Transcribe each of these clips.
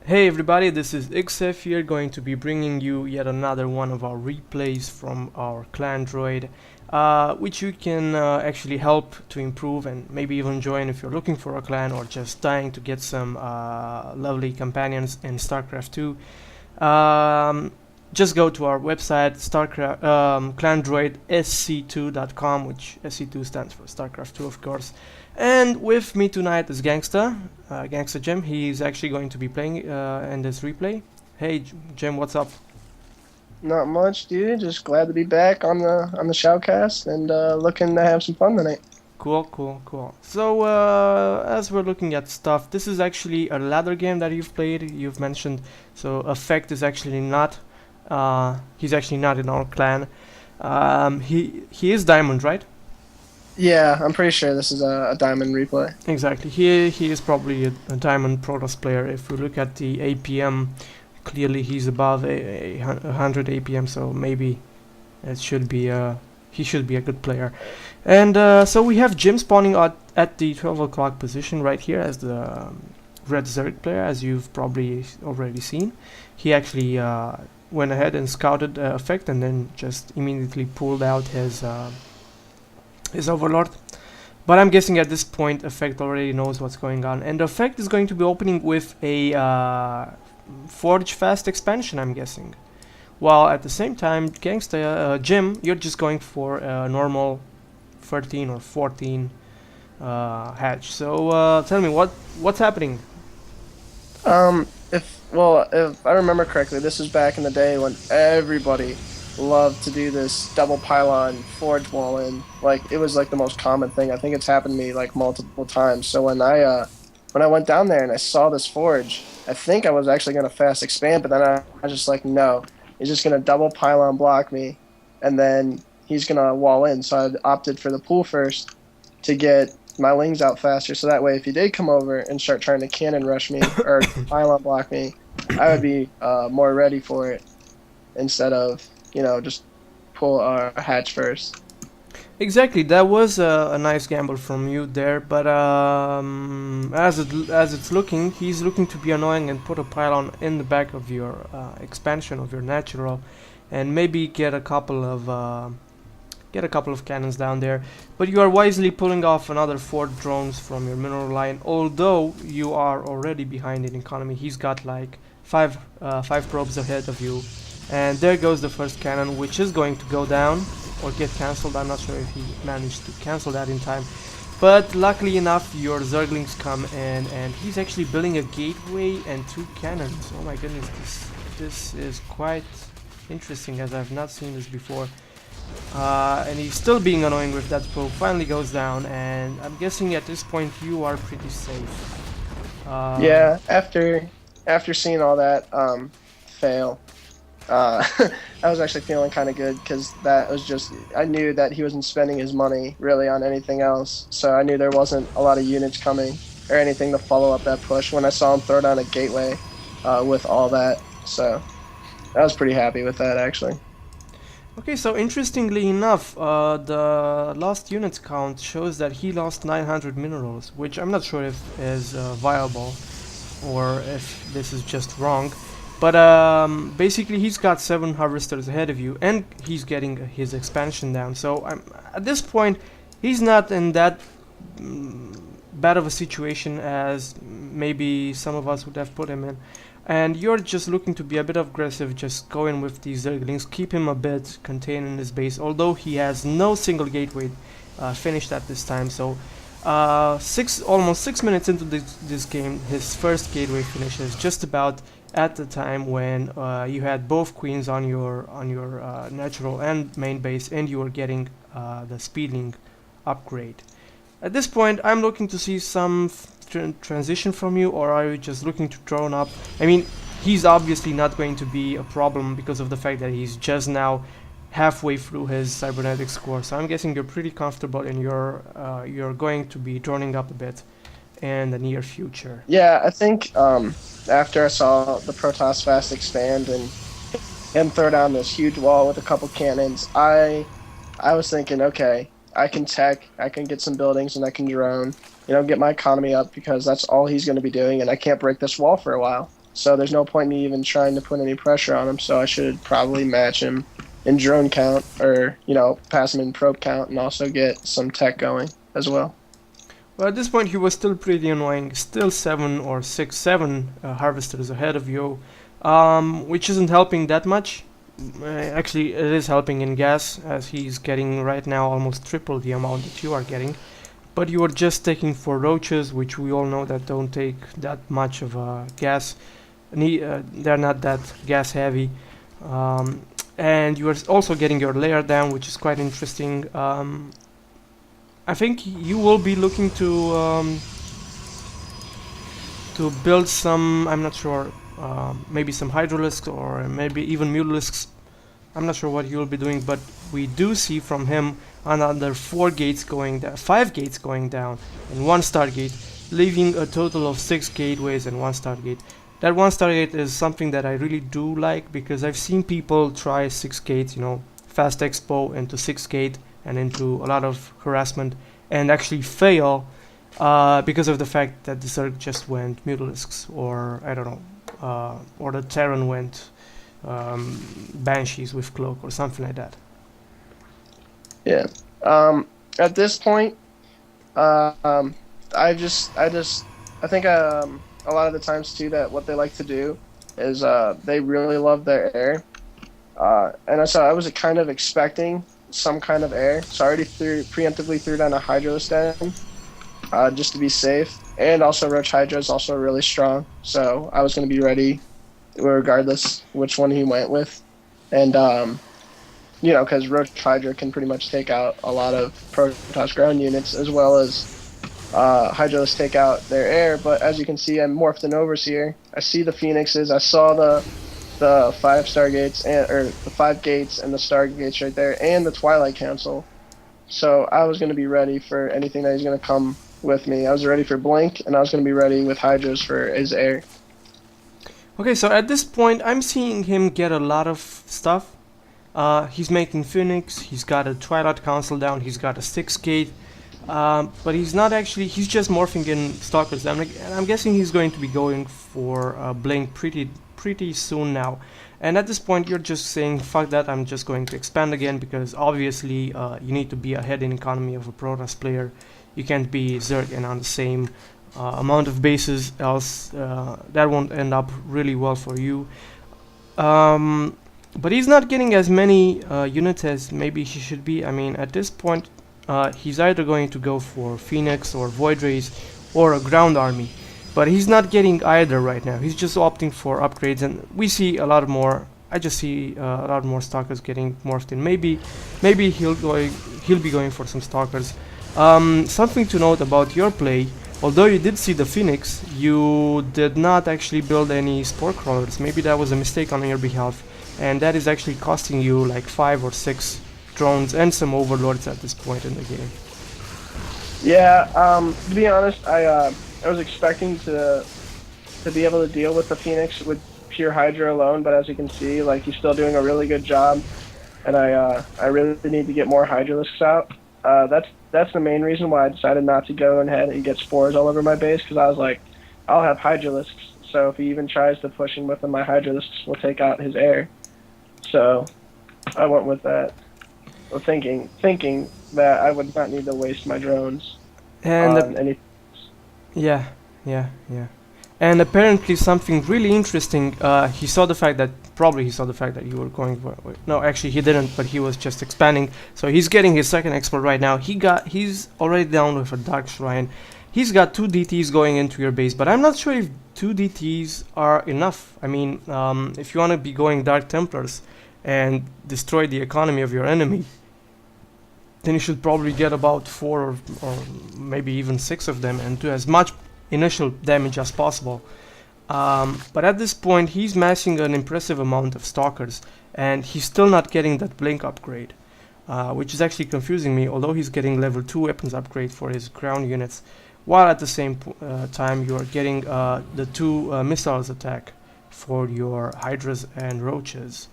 Hey everybody, this is XF here, going to be bringing you yet another one of our replays from our Clandroid, which you can actually help to improve and maybe even join if you're looking for a clan or just dying to get some lovely companions in StarCraft 2. Just go to our website, StarCraft, Clandroid.sc2.com, which SC2 stands for StarCraft 2, of course. And with me tonight is GangstaJim. He's actually going to be playing in this replay. Hey, Jim, what's up? Not much, dude. Just glad to be back on the shoutcast and looking to have some fun tonight. Cool. So, as we're looking at stuff, this is actually a ladder game that you've mentioned. So, Effect is actually not, he's actually not in our clan. He is Diamond, right? Yeah, I'm pretty sure this is a diamond replay. Exactly. He is probably a Diamond Protoss player. If we look at the APM, clearly he's above 100 APM, so maybe it should be he should be a good player. And so we have Jim spawning at the 12 o'clock position right here as the red Zerg player, as you've probably already seen. He actually went ahead and scouted Effect and then just immediately pulled out his Overlord. But I'm guessing at this point Effect already knows what's going on, and Effect is going to be opening with a Forge Fast expansion, I'm guessing. While at the same time, Jim, you're just going for a normal 13 or 14 hatch. So tell me what's happening. If I remember correctly, this was back in the day when everybody loved to do this double pylon forge wall in. Like, it was like the most common thing. I think it's happened to me like multiple times. So when I went down there and I saw this forge, I think I was actually gonna fast expand, but then I was just like, no, he's just gonna double pylon block me, and then he's gonna wall in. So I opted for the pool first to get my lings out faster. So that way, if he did come over and start trying to cannon rush me or pylon block me, I would be more ready for it instead of just pull our hatch first. Exactly, that was a nice gamble from you there, but as it's looking, he's looking to be annoying and put a pylon in the back of your expansion of your natural, and maybe get a couple of cannons down there. But you are wisely pulling off another 4 drones from your mineral line, although you are already behind in economy. He's got like five probes ahead of you. And there goes the first cannon, which is going to go down or get cancelled. I'm not sure if he managed to cancel that in time. But luckily enough, your Zerglings come in, and he's actually building a gateway and 2 cannons. Oh my goodness, this is quite interesting, as I've not seen this before. And he's still being annoying with that probe. Finally goes down, and I'm guessing at this point you are pretty safe. Yeah, after seeing all that fail, I was actually feeling kind of good, because that was just, I knew that he wasn't spending his money really on anything else, so I knew there wasn't a lot of units coming or anything to follow up that push when I saw him throw down a gateway with all that. So I was pretty happy with that, actually. Okay, so interestingly enough, the lost units count shows that he lost 900 minerals, which I'm not sure if is viable or if this is just wrong. But basically he's got 7 harvesters ahead of you, and he's getting his expansion down. So at this point, he's not in that bad of a situation as maybe some of us would have put him in. And you're just looking to be a bit aggressive, just go in with these Zerglings, keep him a bit contained in his base, although he has no single gateway finished at this time. So almost 6 minutes into this game, his first gateway finishes just about at the time when you had both queens on your natural and main base, and you were getting the speedling upgrade. At this point, I'm looking to see some transition from you, or are you just looking to drone up? I mean, he's obviously not going to be a problem because of the fact that he's just now halfway through his cybernetics course. So I'm guessing you're pretty comfortable, and you're going to be droning up a bit in the near future. Yeah, I think after I saw the Protoss fast expand and him throw down this huge wall with a couple cannons, I was thinking, okay, I can tech, I can get some buildings, and I can drone, get my economy up, because that's all he's going to be doing, and I can't break this wall for a while. so there's no point in me even trying to put any pressure on him. So I should probably match him in drone count, or pass him in probe count, and also get some tech going as well. Well, at this point he was still pretty annoying, still 7 or 6, 7 harvesters ahead of you, which isn't helping that much. Actually, it is helping in gas, as he's getting right now almost triple the amount that you are getting. But you are just taking 4 roaches, which we all know that don't take that much of gas. They're not that gas heavy. And you are also getting your layer down, which is quite interesting. I think you will be looking to build some, I'm not sure, maybe some hydralisks or maybe even mutalisks. I'm not sure what you will be doing, but we do see from him another 4 gates going down, 5 gates going down, and 1 stargate, leaving a total of 6 gateways and 1 stargate. That 1 stargate is something that I really do like, because I've seen people try 6 gates, fast expo into 6 gate and into a lot of harassment, and actually fail because of the fact that the Zerg just went mutalisks, or I don't know, or the Terran went Banshees with cloak or something like that. Yeah. At this point, I think a lot of the times too that what they like to do is they really love their air, and so I was kind of expecting some kind of air, so I already preemptively threw down a Hydralisk den, just to be safe, and also Roach Hydra is also really strong, so I was going to be ready regardless which one he went with, and because Roach Hydra can pretty much take out a lot of Protoss ground units, as well as Hydralisk take out their air. But as you can see, I'm morphed in Overseer. I see the Phoenixes. I saw the 5 Stargates, or the 5 gates and the Stargates right there, and the Twilight Council. So I was going to be ready for anything that he's going to come with me. I was ready for Blink, and I was going to be ready with Hydras for his air. Okay, so at this point, I'm seeing him get a lot of stuff. He's making Phoenix, he's got a Twilight Council down, he's got a 6 gate, but he's not actually, he's just morphing in Stalkers. I'm guessing he's going to be going for Blink pretty soon now. And at this point, you're just saying, fuck that, I'm just going to expand again, because obviously you need to be ahead in economy of a Protoss player. You can't be Zerg and on the same amount of bases, else that won't end up really well for you. But he's not getting as many units as maybe he should be. I mean, at this point, he's either going to go for Phoenix or Void Rays or a ground army. But he's not getting either right now. He's just opting for upgrades, and we see a lot more. I just see a lot more Stalkers getting morphed in. Maybe he'll be going for some Stalkers. Something to note about your play. Although you did see the Phoenix, you did not actually build any Spore Crawlers. Maybe that was a mistake on your behalf, and that is actually costing you like 5 or 6 drones and some Overlords at this point in the game. Yeah, to be honest, I was expecting to be able to deal with the Phoenix with pure Hydra alone, but as you can see, like, he's still doing a really good job, and I really need to get more Hydralisks out. That's the main reason why I decided not to go ahead and get spores all over my base, because I was like, I'll have Hydralisks, so if he even tries to push him with them, my Hydralisks will take out his air. So I went with that, thinking that I would not need to waste my drones on anything. Yeah. And apparently something really interesting, he saw the fact that you were going for, no, actually he didn't, but he was just expanding. So he's getting his second export right now. He's already down with a Dark Shrine. He's got 2 DTs going into your base, but I'm not sure if 2 DTs are enough. I mean, if you want to be going Dark Templars and destroy the economy of your enemy, then you should probably get about 4 or maybe even 6 of them and do as much initial damage as possible. But at this point, he's massing an impressive amount of Stalkers, and he's still not getting that Blink upgrade, which is actually confusing me, although he's getting level 2 weapons upgrade for his ground units, while at the same time you are getting the 2 missiles attack for your Hydras and Roaches,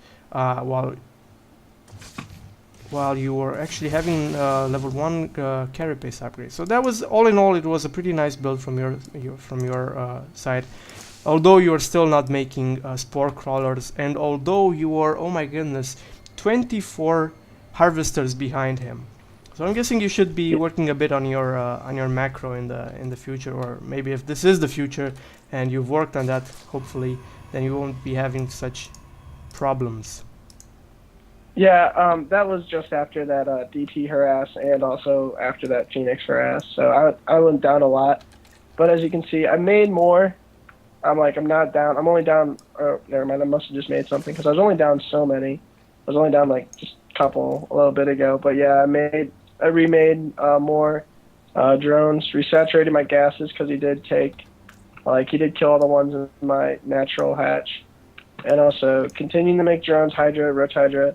while you were actually having level 1 carapace upgrade. So that was, all in all, it was a pretty nice build from your side. although you are still not making spore crawlers, and although you are, oh my goodness, 24 harvesters behind him. So I'm guessing you should be working a bit on your macro in the future, or maybe if this is the future and you've worked on that, hopefully, then you won't be having such problems. Yeah, that was just after that DT harass and also after that Phoenix harass. So I went down a lot, but as you can see, I made more. I'm not down. I'm only down. Oh, never mind. I must have just made something because I was only down so many. I was only down like just a couple a little bit ago. But yeah, I remade more drones, resaturated my gases because he did kill all the ones in my natural hatch, and also continuing to make drones, Hydra, Roach Hydra,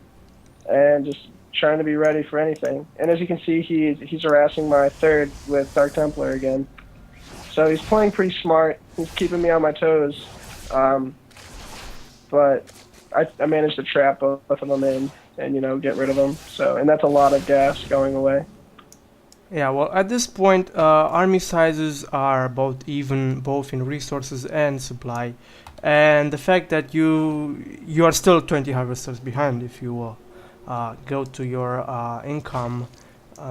and just trying to be ready for anything. And as you can see, he's harassing my third with Dark Templar again. So he's playing pretty smart. He's keeping me on my toes. But I managed to trap both of them in and, get rid of them. And that's a lot of gas going away. Yeah, well, at this point, army sizes are both even, both in resources and supply. And the fact that you are still 20 harvesters behind, if you will. Go to your income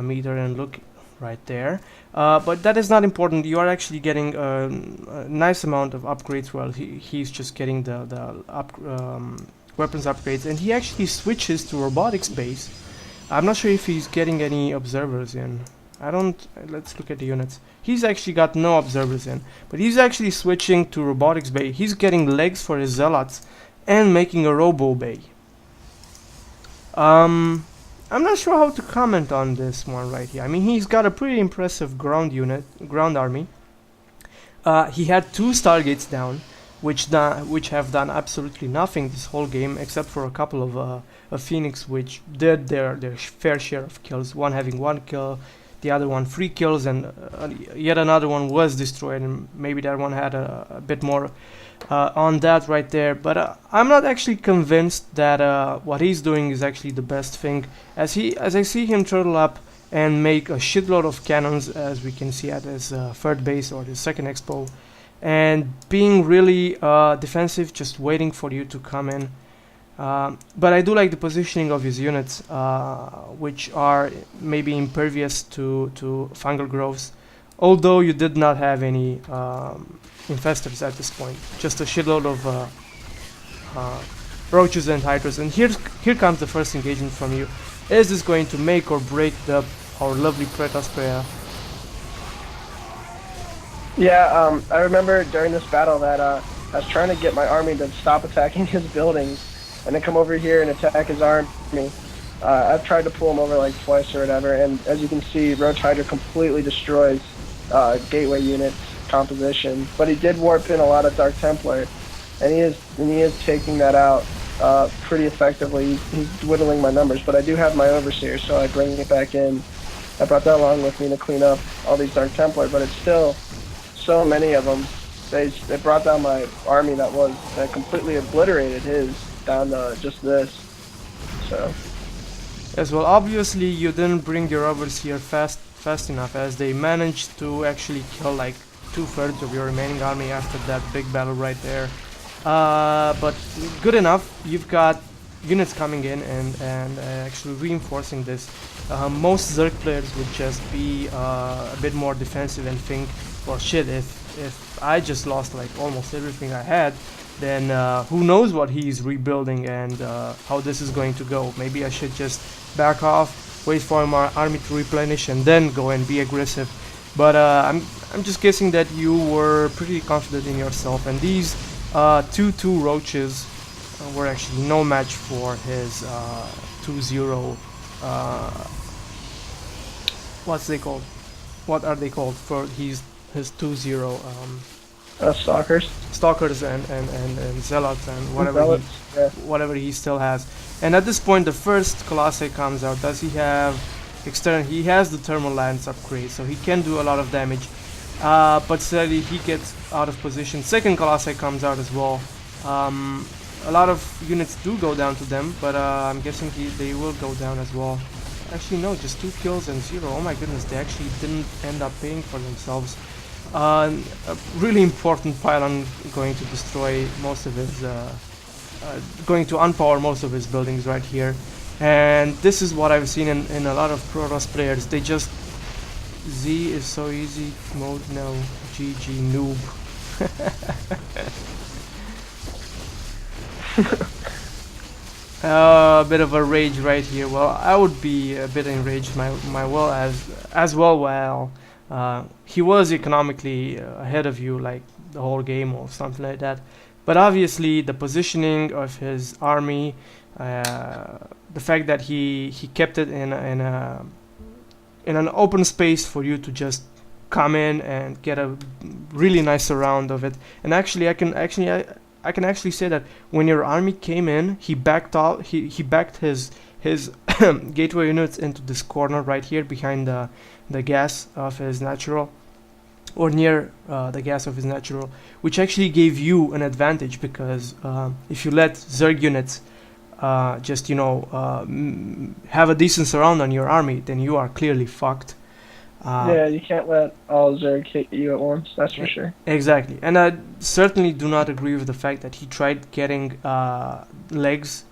meter and look right there. But that is not important. You are actually getting a nice amount of upgrades while he's just getting the weapons upgrades. And he actually switches to robotics base. I'm not sure if he's getting any observers in. Let's look at the units. He's actually got no observers in. But he's actually switching to robotics bay. He's getting legs for his zealots and making a robo bay. I'm not sure how to comment on this one right here. I mean, he's got a pretty impressive ground army. He had 2 Stargates down, which have done absolutely nothing this whole game, except for a couple of Phoenix, which did their fair share of kills. One having 1 kill, the other one 3 kills, and yet another one was destroyed, and maybe that one had a bit more on that right there. But I'm not actually convinced that what he's doing is actually the best thing, as I see him turtle up and make a shitload of cannons, as we can see at his third base or his second expo, and being really defensive, just waiting for you to come in. But I do like the positioning of his units, which are maybe impervious to fungal growths, although you did not have any infestors at this point, just a shitload of roaches and hydras. And here comes the first engagement from you. Is this going to make or break our lovely Pretasprea? Yeah, I remember during this battle that I was trying to get my army to stop attacking his buildings and then come over here and attack his army. I've tried to pull him over like twice or whatever, and as you can see, Roach Hydra completely destroys gateway units composition. But he did warp in a lot of Dark Templar, and he is taking that out pretty effectively. He's dwindling my numbers, but I do have my Overseer, so I bring it back in. I brought that along with me to clean up all these Dark Templar, but it's still so many of them. They brought down my army that completely obliterated his down to just this. So. Yes, well, obviously you didn't bring your Overseer fast enough, as they managed to actually kill like 2/3 of your remaining army after that big battle right there. But good enough. You've got units coming in and actually reinforcing this. Most Zerg players would just be a bit more defensive and think, well, shit, if I just lost like almost everything I had, then who knows what he's rebuilding and how this is going to go. Maybe I should just back off, wait for my army to replenish, and then go and be aggressive. But I'm just guessing that you were pretty confident in yourself, and these 2/2 roaches were actually no match for his 2-0. What's they called? What are they called for his 2-0? Stalkers and zealots and whatever he still has. And at this point, the first Colossi comes out. Does he have external? He has the thermal lance upgrade, so he can do a lot of damage. But sadly, he gets out of position. Second Colossi comes out as well. A lot of units do go down to them, but I'm guessing they will go down as well. Actually, no, just 2 kills and 0. Oh my goodness, they actually didn't end up paying for themselves. a really important pylon going to destroy most of his, going to unpower most of his buildings right here. And this is what I've seen in a lot of Protoss players. They just, Z is so easy mode, no, GG noob. A bit of a rage right here. Well, I would be a bit enraged my well as well. Well, he was economically ahead of you like the whole game or something like that. But obviously, the positioning of his army, the fact that he kept it in an open space for you to just come in and get a really nice surround of it. And actually, I can actually say that when your army came in, he backed out. He backed his gateway units into this corner right here behind the gas of his natural, or near the gas of his natural, which actually gave you an advantage because if you let Zerg units just have a decent surround on your army, then you are clearly fucked. Yeah, you can't let all Zerg hit you at once, that's for sure. Exactly, and I certainly do not agree with the fact that he tried getting legs,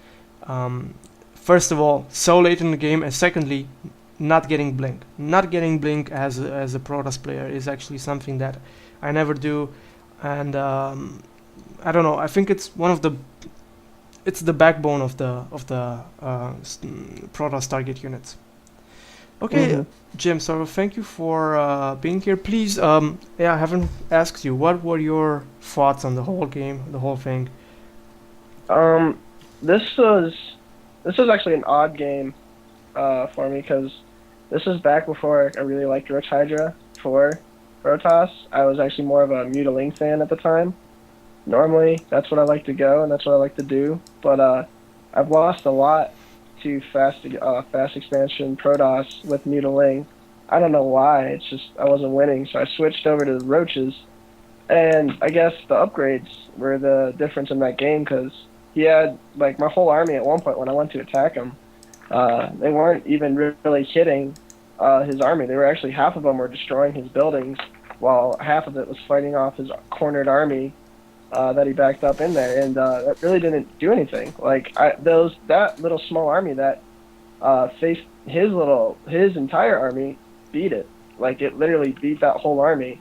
first of all, so late in the game, and secondly, not getting blink. Not getting blink as a Protoss player is actually something that I never do, and I don't know. I think it's it's the backbone of the Protoss target units. Okay, Jim. So thank you for being here. Please, I haven't asked you. What were your thoughts on the whole game, the whole thing? This was actually an odd game for me because this is back before I really liked Roach Hydra for Protoss. I was actually more of a Mutiling fan at the time. Normally, that's what I like to go and that's what I like to do. But I've lost a lot to fast expansion Protoss with Mutiling. I don't know why. It's just I wasn't winning, so I switched over to the Roaches. And I guess the upgrades were the difference in that game because he had like my whole army at one point when I went to attack him. They weren't even really hitting his army. They were actually, half of them were destroying his buildings, while half of it was fighting off his cornered army that he backed up in there, and that really didn't do anything. Like that little small army that faced his entire army beat it. Like it literally beat that whole army.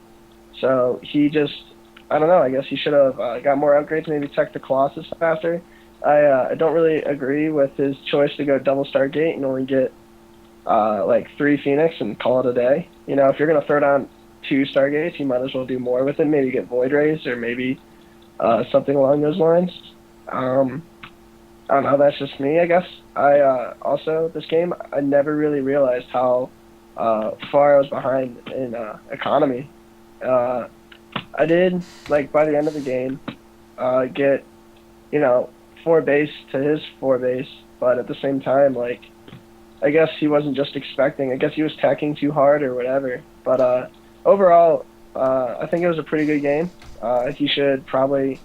So he just, I don't know. I guess he should have got more upgrades. Maybe tech the Colossus faster. I don't really agree with his choice to go double Stargate and only get like 3 Phoenix and call it a day. You know, if you're gonna throw down 2 Stargates, you might as well do more with it. Maybe get Void Rays or maybe something along those lines. I don't know. That's just me, I guess. Also, this game, I never really realized how far I was behind in economy. I did, like, by the end of the game, get, 4 base to his 4 base, but at the same time, like, I guess he wasn't just expecting. I guess he was tacking too hard or whatever. But overall, I think it was a pretty good game. He should probably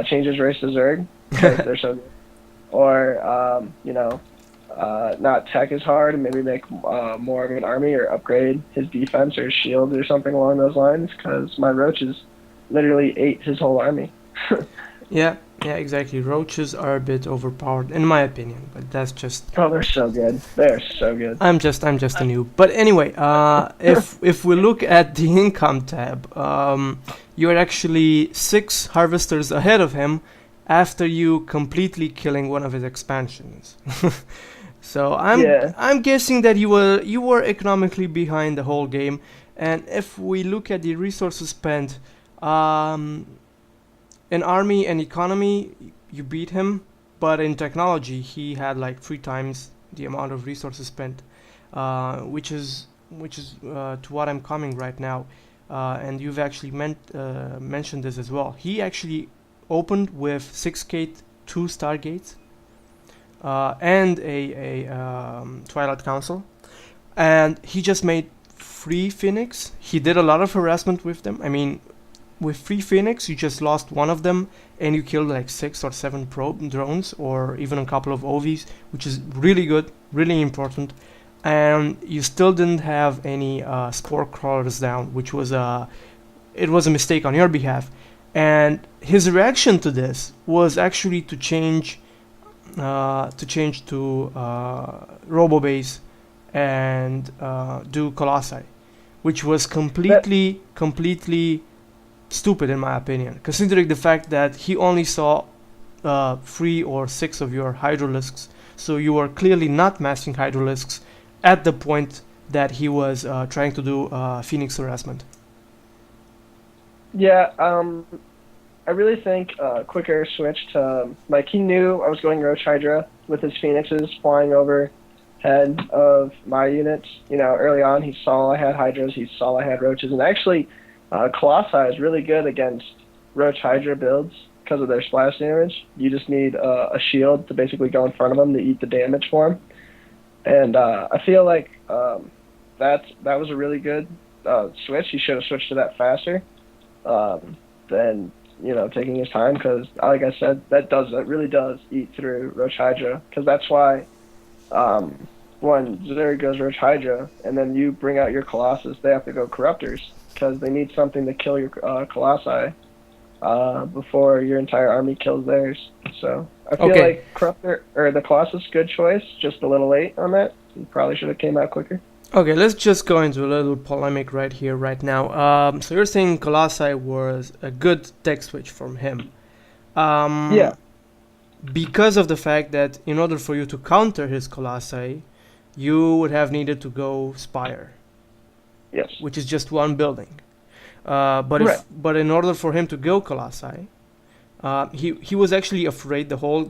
change his race to Zerg because they're so good. Or, not tech as hard and maybe make more of an army or upgrade his defense or his shield or something along those lines because my Roaches literally ate his whole army. Yeah, exactly. Roaches are a bit overpowered, in my opinion, but that's just... Oh, they're so good. They're so good. I'm just a noob. But anyway, if we look at the income tab, you're actually 6 harvesters ahead of him after you completely killing one of his expansions. So I'm guessing that you were economically behind the whole game. And if we look at the resources spent, in army and economy, you beat him, but in technology, he had like 3 times the amount of resources spent, which is to what I'm coming right now. And you've actually mentioned this as well. He actually opened with 6K 2 Stargates and a Twilight Council, and he just made 3 Phoenix. He did a lot of harassment with them. I mean, with 3 Phoenix, you just lost one of them, and you killed like 6 or 7 probe drones, or even a couple of OVs, which is really good, really important. And you still didn't have any spore crawlers down, which was a it was a mistake on your behalf. And his reaction to this was actually to change to RoboBase and do Colossi, which was completely stupid in my opinion, considering the fact that he only saw 3 or 6 of your Hydralisks, so you were clearly not mastering Hydralisks at the point that he was trying to do Phoenix harassment. Yeah, I really think Quicker switched to, like, he knew I was going Roach Hydra with his Phoenixes flying over head of my units. You know, early on he saw I had Hydras, he saw I had Roaches, and actually Colossi is really good against Roach Hydra builds because of their splash damage. You just need a shield to basically go in front of them to eat the damage for him. And I feel like that was a really good switch. He should have switched to that faster than, you know, taking his time, because like I said, that really does eat through Roach Hydra, because that's why when Zerg goes Roach Hydra and then you bring out your Colossus, they have to go Corruptors, because they need something to kill your Colossi before your entire army kills theirs. So I feel like Corruptor or the Colossus, good choice, just a little late on that. He probably should have came out quicker. Okay, let's just go into a little polemic right now. So you're saying Colossi was a good tech switch from him. Yeah. Because of the fact that in order for you to counter his Colossi, you would have needed to go Spire. Yes. Which is just one building. But in order for him to go Colossi, he was actually afraid the whole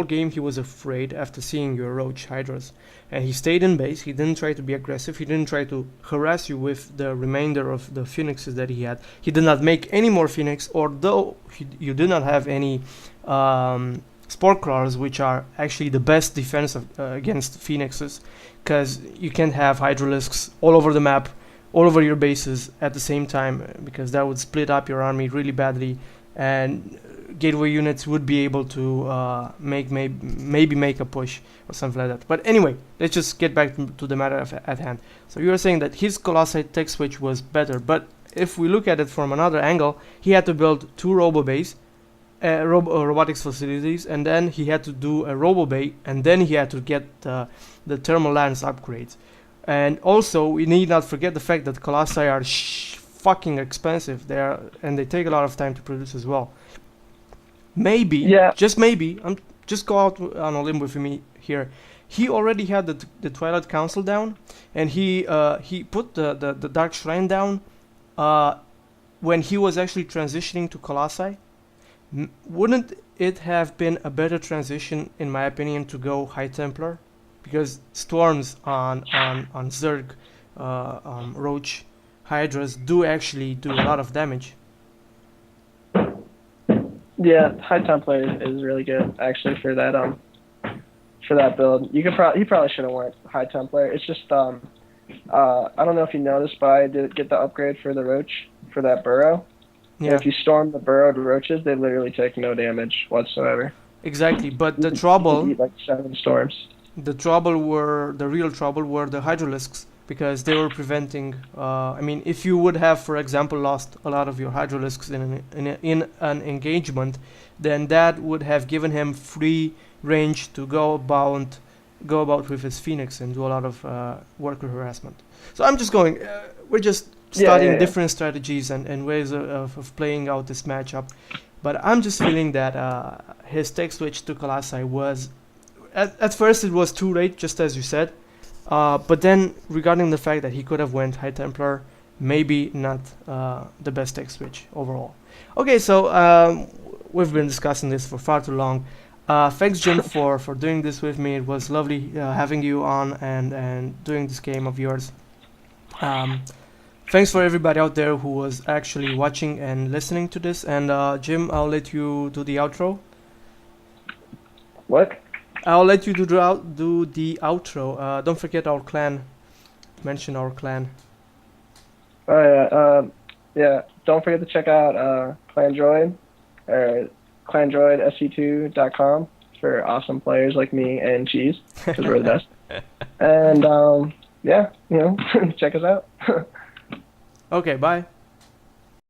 game. He was afraid after seeing your Roach Hydras, and he stayed in base. He didn't try to be aggressive. He didn't try to harass you with the remainder of the Phoenixes that he had. He did not make any more Phoenix, although you did not have any Spore Crawlers, which are actually the best defense against Phoenixes, because you can't have Hydralisks all over the map, all over your bases at the same time, because that would split up your army really badly, and gateway units would be able to maybe make a push or something like that. But anyway, let's just get back to the matter at hand. So you were saying that his Colossi tech switch was better, but if we look at it from another angle, he had to build 2 RoboBase, robotics facilities, and then he had to do a RoboBay, and then he had to get the thermal lance upgrades. And also, we need not forget the fact that Colossi are fucking expensive. They take a lot of time to produce as well. Maybe, just maybe, just go out on a limb with me here. He already had the Twilight Council down, and he put the Dark Shrine down when he was actually transitioning to Colossi. Wouldn't it have been a better transition, in my opinion, to go High Templar? Because storms on Zerg, Roach Hydras do actually do a lot of damage. Yeah, High Templar is really good actually for that build. He probably should have went High Templar. It's just I don't know if you noticed, but I did get the upgrade for the Roach for that burrow. Yeah. And if you storm the burrowed Roaches, they literally take no damage whatsoever. Exactly, but the trouble. Eat like 7 storms. The real trouble were the Hydralisks, because they were preventing. I mean, if you would have, for example, lost a lot of your Hydralisks in an engagement, then that would have given him free range to go about with his Phoenix and do a lot of worker harassment. So I'm just going. We're just studying different strategies and ways of playing out this matchup. But I'm just feeling that his tech switch to Colossi was. At first it was too late, just as you said, but then regarding the fact that he could have went High Templar, maybe not the best tech switch overall. Okay, so we've been discussing this for far too long. Thanks, Jim, for doing this with me. It was lovely having you on and doing this game of yours. Thanks for everybody out there who was actually watching and listening to this. And Jim, I'll let you do the outro. What? I'll let you do the outro. Don't forget our clan. Mention our clan. Oh yeah. Don't forget to check out Clandroid or Clandroid.sc2.com for awesome players like me and Cheese, because we're the best. And check us out. Okay, bye.